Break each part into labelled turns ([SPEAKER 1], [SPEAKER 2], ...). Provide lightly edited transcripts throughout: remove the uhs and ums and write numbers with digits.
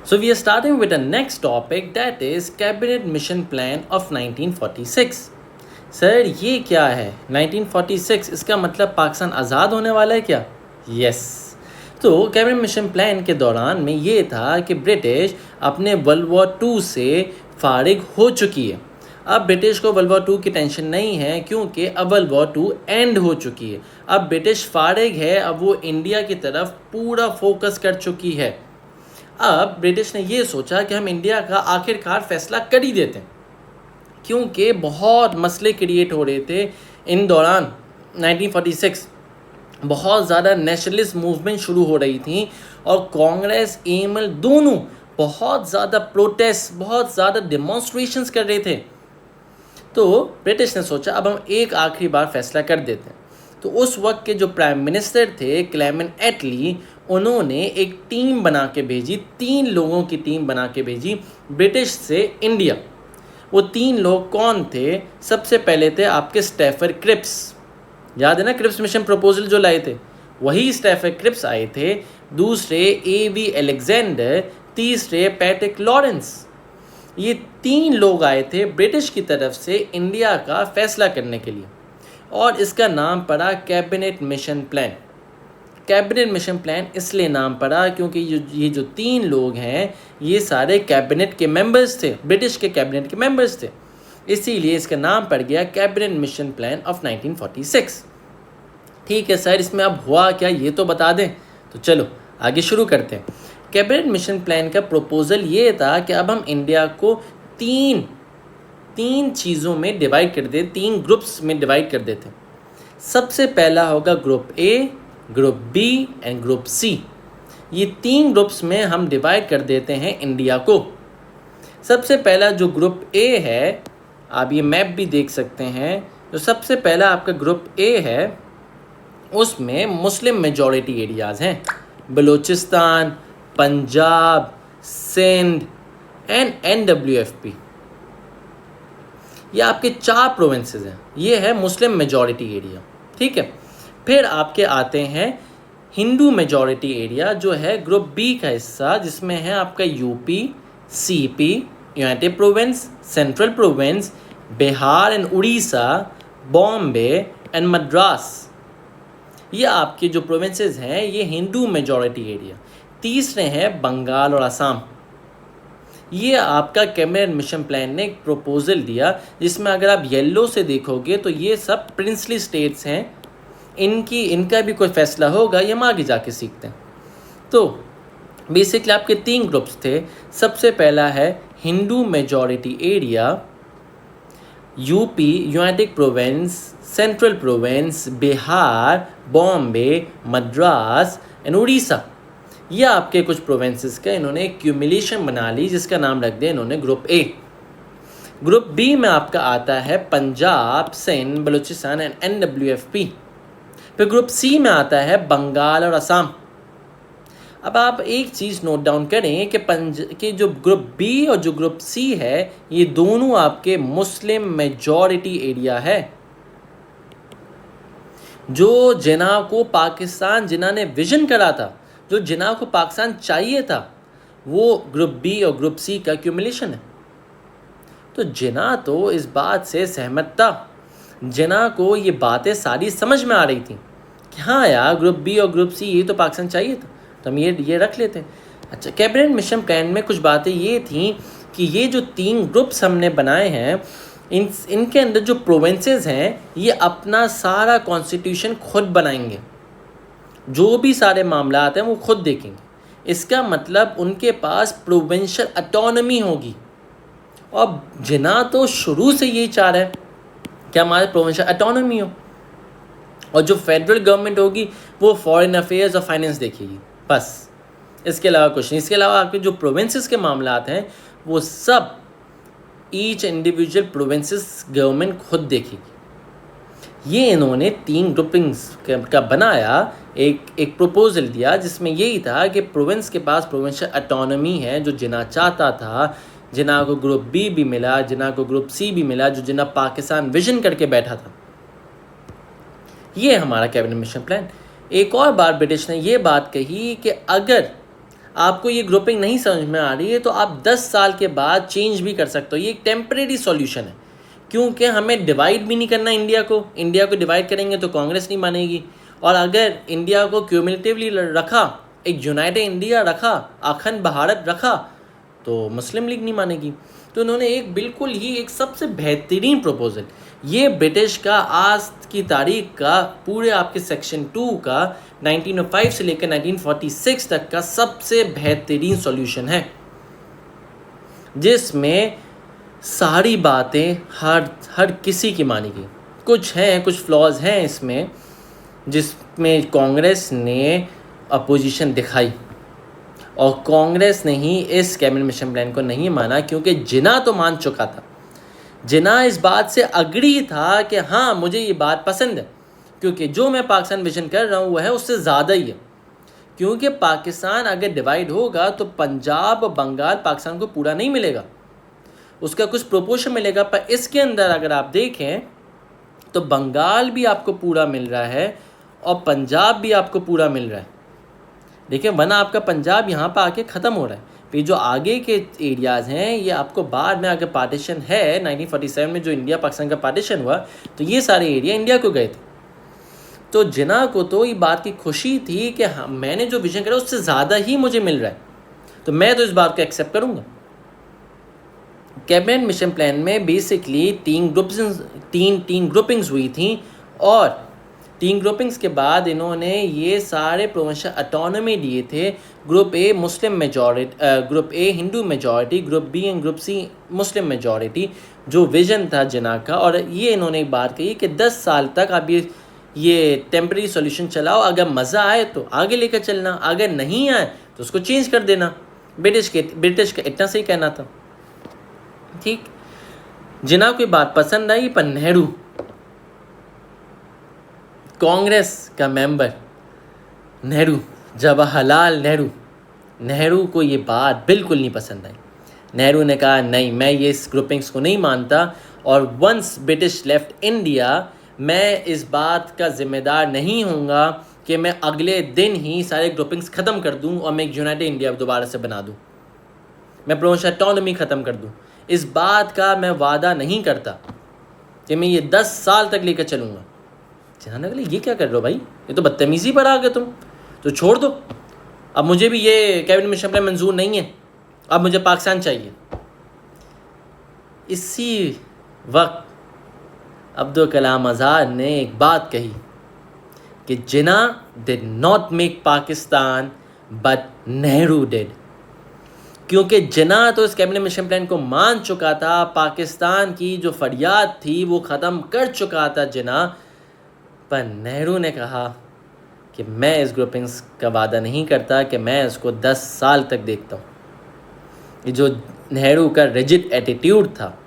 [SPEAKER 1] So we are starting with the next topic, that is Cabinet Mission Plan of 1946. Sir ये क्या है 1946? इसका मतलब पाकिस्तान आज़ाद होने वाला है क्या? यस। तो कैबिनेट मिशन प्लान के दौरान में ये था कि ब्रिटिश अपने वर्ल्ड वॉर 2 से फारिग हो चुकी है। अब ब्रिटिश को वर्ल्ड वॉर 2 की टेंशन नहीं है, क्योंकि अब वर्ल्ड वॉर 2 एंड हो चुकी है। अब ब्रिटिश फारिग है, अब वो इंडिया की तरफ पूरा फोकस कर चुकी है। अब ब्रिटिश ने ये सोचा कि हम इंडिया का आखिरकार फैसला कर ही देते हैं, क्योंकि बहुत मसले क्रिएट हो रहे थे इन दौरान 1946। बहुत ज़्यादा नेशनलिस्ट मूवमेंट शुरू हो रही थी और कांग्रेस एएमएल दोनों बहुत ज़्यादा प्रोटेस्ट, बहुत ज़्यादा डेमोन्स्ट्रेशंस कर रहे थे। तो ब्रिटिश ने सोचा अब हम एक आखिरी बार फैसला कर देते हैं। तो उस वक्त के जो प्राइम मिनिस्टर थे क्लेमेंट एटली, उन्होंने एक टीम बना के भेजी, 3 लोगों की टीम बना के भेजी ब्रिटिश से इंडिया। वो 3 लोग कौन थे? सबसे पहले थे आपके स्टैफर्ड क्रिप्स, याद है ना, क्रिप्स मिशन प्रपोजल जो लाए थे, वही स्टैफर्ड क्रिप्स आए थे। दूसरे एवी अलेक्जेंडर, तीसरे पैट्रिक लॉरेंस। ये 3 लोग आए थे ब्रिटिश की तरफ से इंडिया का फैसला करने के लिए, और इसका नाम पड़ा cabinet mission plan. Cabinet mission plan इसलिए नाम पड़ा क्योंकि ये जो 3 लोग हैं ये सारे कैबिनेट के मेंबर्स थे, ब्रिटिश के कैबिनेट के मेंबर्स थे, इसीलिए इसका नाम पड़ गया कैबिनेट मिशन प्लान ऑफ 1946। ठीक है सर, इसमें अब हुआ क्या ये तो बता दें। तो चलो आगे शुरू करते हैं। कैबिनेट मिशन प्लान का प्रपोजल ये था कि अब हम इंडिया को तीन चीज़ों में डिवाइड कर दें, 3 ग्रुप्स में डिवाइड कर देते हैं। सबसे पहला होगा group A, group B and group C. ये 3 ग्रुप्स में हम डिवाइड कर देते हैं इंडिया को। सबसे पहला जो ग्रुप ए है, आप ये मैप भी देख सकते हैं, जो सबसे पहला आपका ग्रुप ए है उसमें मुस्लिम मेजॉरिटी एरियाज़ हैं, बलूचिस्तान, पंजाब, सिंध एंड NWFP। ये आपके 4 प्रोविंसेस हैं, ये है मुस्लिम मेजॉरिटी एरिया। ठीक है, फिर आपके आते हैं हिंदू मेजॉरिटी एरिया, जो है ग्रुप बी का हिस्सा, जिसमें है आपका UP, CP, United province, central province, Bihar and Orissa, Bombay and Madras. ये आपके जो प्रोविंसेस हैं ये हिंदू मेजॉरिटी एरिया। तीसरे हैं बंगाल और असम। ये आपका कैबिनेट मिशन प्लान ने एक प्रपोजल दिया, जिसमें अगर आप येलो से देखोगे तो ये सब प्रिंसली स्टेट्स हैं, इनका भी कोई फैसला होगा ये हम आगे जाके सीखते हैं। तो बेसिकली आपके 3 ग्रुप्स थे। सबसे पहला है Hindu majority area, UP, United province, central province, Bihar, Bombay, Madras and Orissa. ये आपके कुछ प्रोविंसेस का इन्होंने एक क्यूमुलेशन बना ली, जिसका नाम रख दिया इन्होंने ग्रुप ए। ग्रुप बी में आपका आता है पंजाब, सिंध, बलूचिस्तान एंड NWFP। फिर ग्रुप सी में आता है बंगाल और असम। अब आप एक चीज़ नोट डाउन करें कि जो ग्रुप बी और जो ग्रुप सी है ये दोनों आपके मुस्लिम मेजॉरिटी एरिया है। जो जिन्ना को पाकिस्तान, जिन्ना ने विजन करा था, जो जिन्ना को पाकिस्तान चाहिए था, वो ग्रुप बी और ग्रुप सी का क्यूमुलेशन है। तो जिन्ना तो इस बात से सहमत था, जिन्ना को ये बातें सारी समझ में आ रही थी कि हाँ यार, ग्रुप बी और ग्रुप सी ये तो पाकिस्तान चाहिए था, तो हम ये रख लेते हैं। अच्छा, कैबिनेट मिशन प्लान में कुछ बातें ये थी कि ये जो 3 ग्रुप्स हमने बनाए हैं, इनके अंदर जो प्रोविंसेस हैं ये अपना सारा कॉन्स्टिट्यूशन खुद बनाएंगे, जो भी सारे मामलात हैं वो खुद देखेंगे। इसका मतलब उनके पास प्रोविंशियल ऑटोनॉमी होगी। और जिन्ना तो शुरू से यही चाह रहा है कि हमारे प्रोविंशियल ऑटोनॉमी हो, और जो फेडरल गवर्नमेंट होगी वो फॉरेन अफेयर्स और फाइनेंस देखेगी, बस, इसके अलावा कुछ नहीं। इसके अलावा आपके जो प्रोविंसेस के मामलात हैं वो सब ईच इंडिविजुअल प्रोविंसेस गवर्नमेंट खुद देखेगी। ये इन्होंने 3 ग्रुपिंग्स का बनाया, एक प्रपोजल दिया, जिसमें यही था कि प्रोविंस के पास प्रोविंशियल ऑटोनॉमी है, जो जिन्ना चाहता था। जिन्ना को ग्रुप बी भी मिला, जिन्ना को ग्रुप सी भी मिला, जो जिन्ना पाकिस्तान विजन करके बैठा था। ये हमारा कैबिनेट मिशन प्लान। एक और बार ब्रिटिश ने ये बात कही कि अगर आपको ये ग्रुपिंग नहीं समझ में आ रही है तो आप 10 साल के बाद चेंज भी कर सकते हो। ये एक टेम्परेरी सॉल्यूशन है, क्योंकि हमें डिवाइड भी नहीं करना इंडिया को डिवाइड करेंगे तो कांग्रेस नहीं मानेगी, और अगर इंडिया को क्यूमुलेटिवली रखा, एक यूनाइटेड इंडिया रखा, अखंड भारत रखा, तो मुस्लिम लीग नहीं मानेगी। तो उन्होंने एक बिल्कुल ही एक सबसे बेहतरीन प्रपोजल, ये ब्रिटिश का आज की तारीख का पूरे आपके सेक्शन 2 का 1905 से लेकर 1946 तक का सबसे बेहतरीन सॉल्यूशन है, जिसमें सारी बातें हर किसी की मानी गई। कुछ फ्लॉज हैं इसमें, जिसमें कांग्रेस ने अपोजिशन दिखाई, और कांग्रेस ने ही इस कैबिनेट मिशन प्लान को नहीं माना, क्योंकि जिन्ना तो मान चुका था। जिन्ना इस बात से अग्री था कि हाँ मुझे ये बात पसंद है, क्योंकि जो मैं पाकिस्तान विजन कर रहा हूँ वह है उससे ज़्यादा ही है। क्योंकि पाकिस्तान अगर डिवाइड होगा तो पंजाब और बंगाल पाकिस्तान को पूरा नहीं मिलेगा, उसका कुछ प्रोपोर्शन मिलेगा। पर इसके अंदर अगर आप देखें तो बंगाल भी आपको पूरा मिल रहा है और पंजाब भी आपको पूरा मिल रहा है। देखिए, वरना आपका पंजाब यहाँ पर आके ख़त्म हो रहा है। फिर जो आगे के एरियाज़ हैं ये आपको बाद में, अगर पार्टीशन है 1947 में जो इंडिया पाकिस्तान का पार्टीशन हुआ, तो ये सारे एरिया इंडिया को गए थे। तो जिन्ना को तो ये बात की खुशी थी कि हाँ, मैंने जो विजन करा उससे ज़्यादा ही मुझे मिल रहा है, तो मैं तो इस बात को एक्सेप्ट करूँगा। कैबिनेट मिशन प्लान में बेसिकली तीन ग्रुपिंग्स हुई थी, और 3 ग्रुपिंग्स के बाद इन्होंने ये सारे प्रोविंशियल ऑटोनॉमी दिए थे। Group A Muslim majority, group A Hindu majority, group B and group C Muslim majority, जो विजन था जिन्ना का। और ये इन्होंने एक बात कही कि 10 साल तक आप ये टेम्परेरी सॉल्यूशन चलाओ, अगर मज़ा आए तो आगे लेकर चलना, अगर नहीं आए तो उसको चेंज कर देना। ब्रिटिश का इतना सही कहना था, ठीक। जिन्ना को बात पसंद आई, पर नेहरू, कांग्रेस का मेंबर नेहरू, जवाहरलाल नेहरू को ये बात बिल्कुल नहीं पसंद आई। नेहरू ने कहा नहीं, मैं ये इस ग्रुपिंग्स को नहीं मानता, और वंस ब्रिटिश लेफ्ट इंडिया, मैं इस बात का ज़िम्मेदार नहीं होऊंगा कि मैं अगले दिन ही सारे ग्रुपिंग्स ख़त्म कर दूं और मैं एक यूनाइटेड इंडिया दोबारा से बना दूं, मैं प्रोविंशियल ऑटोनॉमी ख़त्म कर दूं। इस बात का मैं वादा नहीं करता कि मैं ये 10 साल तक लेकर चलूँगा। जिन्ना ने कहा ये क्या कर रहे हो भाई, ये तो बदतमीज़ी पर आ गए तुम, तो छोड़ दो, अब मुझे भी ये कैबिनेट मिशन प्लान मंजूर नहीं है, अब मुझे पाकिस्तान चाहिए। इसी वक्त अब्दुल कलाम आज़ाद ने एक बात कही कि Jinnah did not make Pakistan but Nehru did, क्योंकि जिन्ना तो इस कैबिनेट मिशन प्लान को मान चुका था, पाकिस्तान की जो फरियाद थी वो ख़त्म कर चुका था जिन्ना, पर नेहरू ने कहा कि मैं इस ग्रुपिंग्स का वादा नहीं करता कि मैं इसको 10 साल तक देखता हूँ। ये जो नेहरू का रिजिड एटीट्यूड था,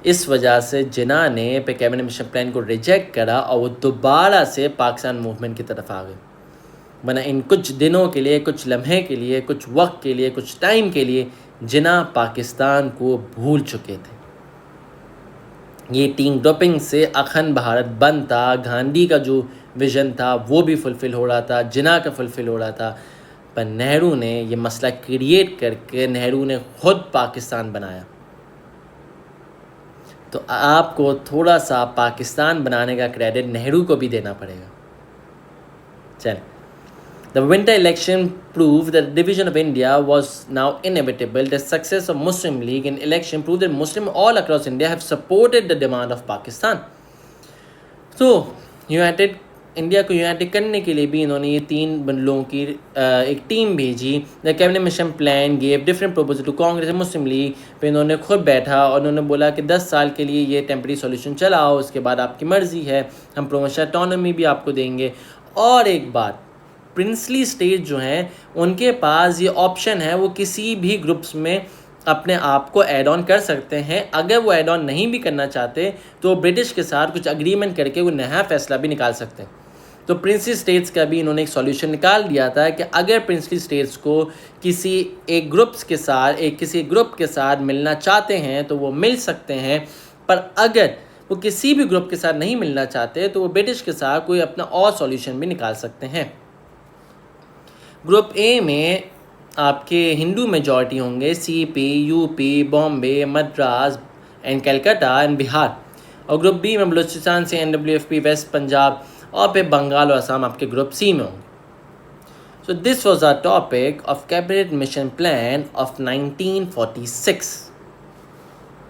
[SPEAKER 1] इस वजह से जिन्ना ने पे कैबिनेट मिशन प्लान को रिजेक्ट करा और वो दोबारा से पाकिस्तान मूवमेंट की तरफ आ गए। वरना इन कुछ दिनों के लिए, कुछ लम्हे के लिए, कुछ वक्त के लिए, कुछ टाइम के लिए जिन्ना पाकिस्तान को भूल चुके थे। ये 3 ग्रुपिंग से अखंड भारत बनता, गांधी का जो विज़न था वो भी फुलफ़िल हो रहा था, जिन्ना का फुलफ़िल हो रहा था, पर नेहरू ने ये मसला क्रिएट करके नेहरू ने खुद पाकिस्तान बनाया। तो आपको थोड़ा सा पाकिस्तान बनाने का क्रेडिट नेहरू को भी देना पड़ेगा। चलें, The winter election proved that the division of India was now inevitable. The success of Muslim League in election proved that Muslims all across India have supported the demand of Pakistan. So, United India को United करने के लिए भी इन्होंने ये 3 लोगों की एक टीम भेजी। The cabinet mission plan gave different proposal to Congress and Muslim League. फिर इन्होंने खुद बैठा और उन्होंने बोला कि 10 साल के लिए ये टेम्परेरी सॉल्यूशन चलाओ, उसके बाद आपकी मर्ज़ी है, हम प्रोविंशियल ऑटोनॉमी भी आपको देंगे। और एक बात, प्रिंसली स्टेट जो हैं उनके पास ये ऑप्शन है, वो किसी भी ग्रुप्स में अपने आप को ऐड ऑन कर सकते हैं। अगर वो ऐड ऑन नहीं भी करना चाहते तो ब्रिटिश के साथ कुछ अग्रीमेंट करके वो नया फैसला भी निकाल सकते हैं। तो प्रिंसली स्टेट्स का भी इन्होंने एक सॉल्यूशन निकाल दिया था कि अगर प्रिंसली स्टेट्स को किसी एक किसी ग्रुप के साथ मिलना चाहते हैं तो वो मिल सकते हैं, पर अगर वो किसी भी ग्रुप के साथ नहीं मिलना चाहते तो वो ब्रिटिश के साथ कोई अपना और सॉल्यूशन भी निकाल सकते हैं। ग्रुप ए में आपके हिंदू मेजॉरिटी होंगे, CP, UP, Bombay, Madras and Calcutta and Bihar. और ग्रुप बी में बलूचिस्तान से NWFP, वेस्ट पंजाब और फिर बंगाल और असम आपके ग्रुप सी में होंगे। So this was our topic of Cabinet Mission Plan of 1946.